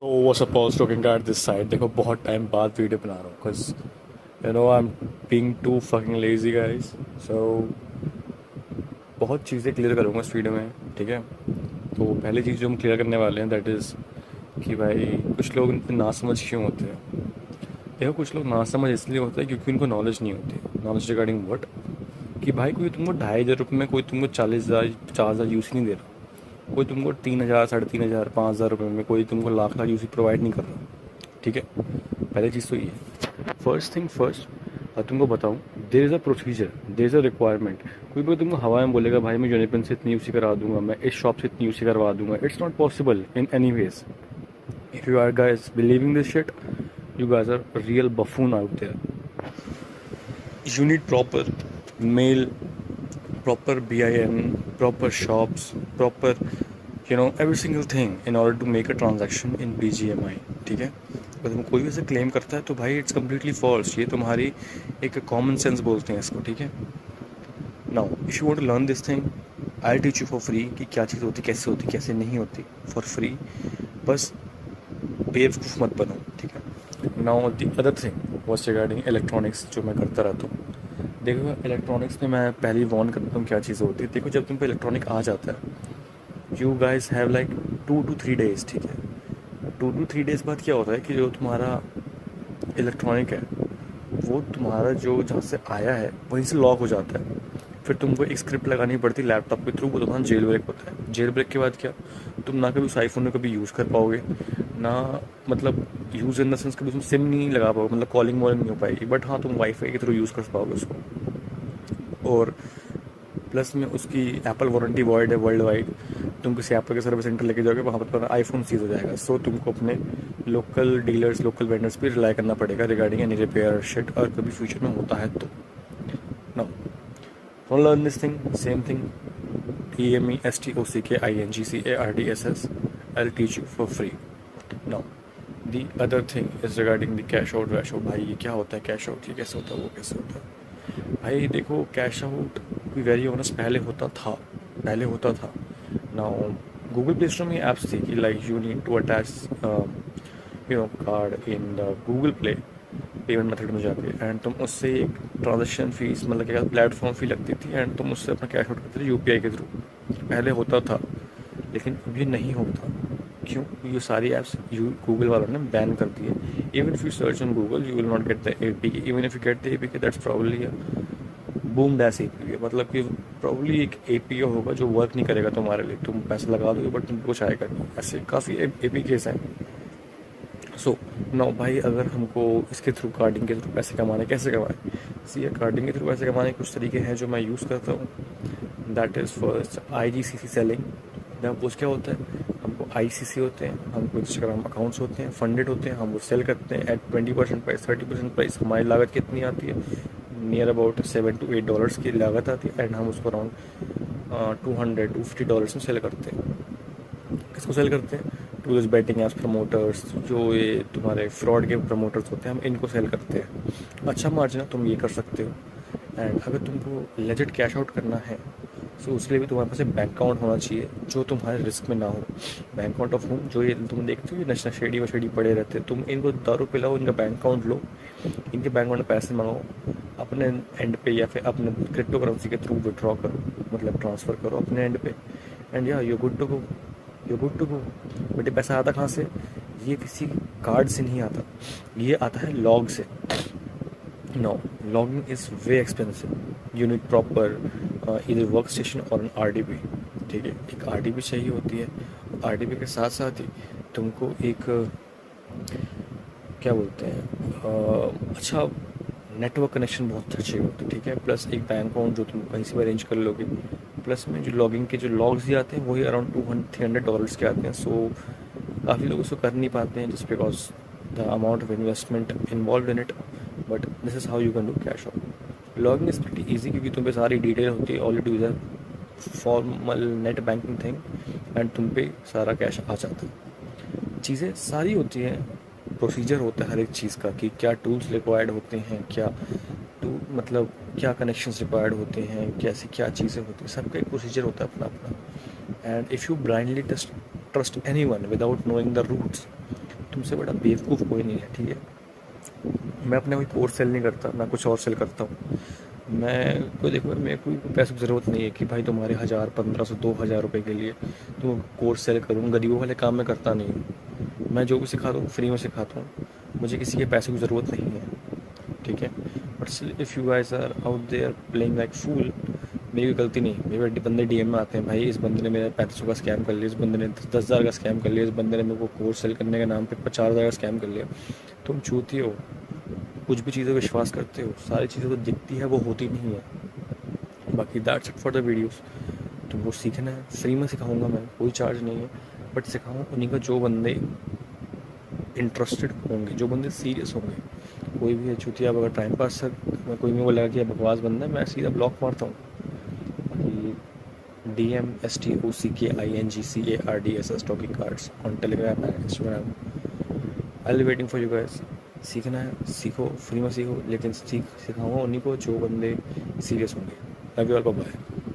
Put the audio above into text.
तो वो suppose talking at this side देखो बहुत टाइम बाद वीडियो बना रहा हूँ because you know I am being too fucking lazy guys. So बहुत चीज़ें क्लियर करूँगा इस वीडियो में, ठीक है। तो पहली चीज़ जो हम क्लियर करने वाले हैं दैट इज़ कि भाई कुछ लोग इतने नासमझ क्यों होते हैं। देखो कुछ लोग नासमझ इसलिए होते हैं क्योंकि उनको नॉलेज नहीं होती। Knowledge regarding what? कि भाई कोई तुमको 2,500 रुपये में कोई तुमको 40,000 50,000 यूसी नहीं दे रहा। कोई तुमको 3,000 3,500 5,000 रुपये में कोई तुमको लाख लाख यूसी प्रोवाइड नहीं कर रहा, ठीक है। पहली चीज़ तो ये है। फर्स्ट थिंग फर्स्ट, तुमको बताऊँ, there is a procedure, there is a requirement. कोई भी तुमको हवा में बोलेगा भाई मैं यूनिपिन से इतनी यूसी करा दूंगा, मैं इस शॉप से इतनी यूसी करवा दूंगा, it's not possible in any ways. If you are guys believing this shit, you guys are a real buffoon out there. You need proper mail, proper BIN, proper shops, proper every single thing in order to make a transaction in BGMI, ठीक है। अगर तुम कोई भी ऐसे claim करता है तो भाई इट्स कम्प्लीटली फॉल्स। ये तुम्हारी एक कॉमन सेंस बोलते हैं इसको, ठीक है। Now if you want to learn this thing, I teach you for free कि क्या चीज़ होती कैसे नहीं होती, फॉर फ्री। बस बेवकूफ़ मत बनो, ठीक है। Now the other thing was regarding electronics, जो मैं करता रहता हूँ। देखो इलेक्ट्रॉनिक्स में मैं पहले वार्न करता हूँ क्या चीज़ होती है। देखो जब तुम पे इलेक्ट्रॉनिक आ जाता है, you guys have like 2 to 3 days, ठीक है। 2 to 3 days बाद क्या होता है कि जो तुम्हारा इलेक्ट्रॉनिक है वो तुम्हारा जो जहाँ से आया है वहीं से लॉक हो जाता है। फिर तुमको एक स्क्रिप्ट लगानी पड़ती है लैपटॉप के थ्रू, वो तुम्हारा जेल ब्रेक होता है। जेल ब्रेक के बाद क्या, तुम ना कभी उस आईफोन में कभी यूज़ कर पाओगे ना, मतलब यूज़ इन द सेंस कभी तुम सिम नहीं लगा पाओगे, मतलब कॉलिंग वॉलिंग नहीं हो पाएगी, बट हाँ तुम वाईफाई के थ्रू यूज़ कर पाओगे उसको। और प्लस में उसकी एप्पल वारंटी वॉइड है वर्ल्ड वाइड। तुम किसी एप्पल के सर्विस सेंटर लेके जाओगे, वहाँ पर तुम्हारा आईफोन सीज हो जाएगा। सो तुमको अपने लोकल डीलर्स, लोकल वेंडर्स पे रिलाई करना पड़ेगा रिगार्डिंग एनी रिपेयर शिट, और कभी फ्यूचर में होता है तो। No don't learn this thing, same thing TMESTOCKINGCARDSS, I'll teach you for free. Now the other thing is regarding the cash out Vaish out. भाई ये क्या होता है कैश आउट, ये कैसे होता है, वो कैसे होता है। भाई देखो कैश आउट भी वेरी ऑनेस्ट पहले होता था। नाउ गूगल प्ले स्टोर में ऐप्स थी कि like you need to attach card in the Google play payment method में जाके, एंड तुम उससे एक ट्रांजेक्शन फीस, मतलब क्या प्लेटफॉर्म फी लगती थी, एंड तुम उससे अपना कैश आउट करते थे यूपीआई के थ्रू। पहले होता था लेकिन अब ये नहीं होता। क्यों? ये सारी ऐप्स गूगल वालों ने बैन कर दी है। Even if you search on Google you will not get the APK, even if you get the APK that's probably boom dash APK, मतलब कि प्रॉब्ली एक एपीके होगा जो वर्क नहीं करेगा तुम्हारे लिए। तुम पैसे लगा दोगे बट तुमको कुछ आएगा नहीं। ऐसे काफ़ी एपीकेस हैं। सो नो भाई, अगर हमको इसके थ्रू कार्डिंग के थ्रू पैसे कमाने, कैसे कमाएं? सी कार्डिंग के थ्रू पैसे कमाने के कुछ तरीके हैं जो मैं यूज़ करता हूँ। That is first IGCC selling. वो क्या होता है, हमको ICC होते हैं, हमको इंस्टाग्राम अकाउंट्स होते हैं, फंडेड होते हैं, हम वो सेल करते हैं एट 20% प्राइस, 30% प्राइस। हमारी लागत कितनी आती है? नियर अबाउट $7 to $8 की लागत आती है, एंड हम उसको अराउंड $200 to $50 में सेल करते हैं। किसको सेल करते हैं? To this betting apps promoters, जो ये तुम्हारे फ्रॉड के प्रमोटर्स होते हैं, हम इनको सेल करते हैं। अच्छा मार्जिन है, तुम ये कर सकते हो। एंड अगर तुमको लेजिट कैश आउट करना है तो उसके लिए भी तुम्हारे पास एक बैंक अकाउंट होना चाहिए जो तुम्हारे रिस्क में ना हो। बैंक अकाउंट ऑफ होम, जो ये तुम देखते हो नशा शेडी वशेडी पड़े रहते हैं, तुम इनको दारू पिलाओ, इनका बैंक अकाउंट लो, इनके बैंक अकाउंट में पैसे मंगाओ, अपने एंड पे या फिर अपने क्रिप्टो करेंसी के थ्रू विड्रॉ करो, मतलब ट्रांसफ़र करो अपने एंड पे, एंड या you good to go, you good to go. But ये पैसा आता कहाँ से? ये किसी कार्ड से नहीं आता, ये आता है लॉग से। No, logging is way expensive. You need proper इधर वर्क स्टेशन और एन RDP, ठीक है। एक RDP चाहिए होती है। RDP के साथ साथ ही तुमको एक क्या बोलते हैं अच्छा नेटवर्क कनेक्शन बहुत अच्छी होती है, ठीक है। प्लस एक बैंक अकाउंट जो तुम कहीं से भी अरेंज कर लोगे। प्लस में जो लॉगिंग के जो लॉग्स भी आते हैं वही अराउंड $200-300 के आते हैं। सो काफ़ी लोग उसको कर नहीं पाते हैं just because the amount of investment involve in it. But this is how you can do cash out. Logging is pretty easy क्योंकि तुम पे सारी डिटेल होती है, all you do is formal net banking thing, and तुम पे सारा cash आ जाता है। चीज़ें सारी होती हैं, प्रोसीजर होता है हर एक चीज़ का कि क्या टूल्स रिक्वायर्ड होते हैं, क्या मतलब क्या कनेक्शंस रिक्वायर्ड होते हैं, कैसी क्या चीज़ें होती हैं, सबका एक प्रोसीजर होता है अपना अपना। And if you blindly trust anyone without knowing the roots, तुमसे बड़ा बेवकूफ़ कोई नहीं है, ठीक है। मैं अपने कोई कोर्स सेल नहीं करता, ना कुछ और सेल करता हूँ। मैं कोई देखो, मेरे को कोई पैसों की ज़रूरत नहीं है कि भाई तुम्हारे 1000, 1500, 2000 रुपये के लिए तुम कोर्स सेल करूँ। गरीबों वाले काम मैं करता नहीं हूँ। मैं जो भी सिखाता हूँ फ्री में सिखाता हूँ। मुझे किसी के पैसे की ज़रूरत नहीं है, ठीक है। But still if you guys are out there playing like fool, मेरी कोई गलती नहीं। मेरे बंदे डीएम में आते हैं, भाई इस बंदे ने मेरा 3500 का स्कैम कर लिया, इस बंदे ने 10,000 का स्कैम कर लिया, इस बंदे ने मेरे को कोर्स सेल करने के नाम पे 50,000 का स्कैम कर लिया। तुम चूती हो, कुछ भी चीज़ें विश्वास करते हो, सारी चीज़ें तो दिखती है वो होती नहीं है। बाकी that's it for the videos. तुमको सीखना है, फ्री में सिखाऊंगा मैं, कोई चार्ज नहीं है। बट सिखाऊँ उन्हीं का जो बंदे इंटरेस्टेड होंगे, जो बंदे सीरियस होंगे। कोई भी है चूतिया, अब अगर टाइम पास से कोई मेरे को लगा कि बकवास बंदा है, मैं सीधा ब्लॉक मारता हूँ। बाकी DMSTOCKINGCARDS talking cards on Telegram and Instagram. I will waiting for you guys. सीखना है सीखो, फ्री में सीखो, लेकिन सिखाऊंगा उन्हीं को जो बंदे सीरियस होंगे। Love you all, bye bye.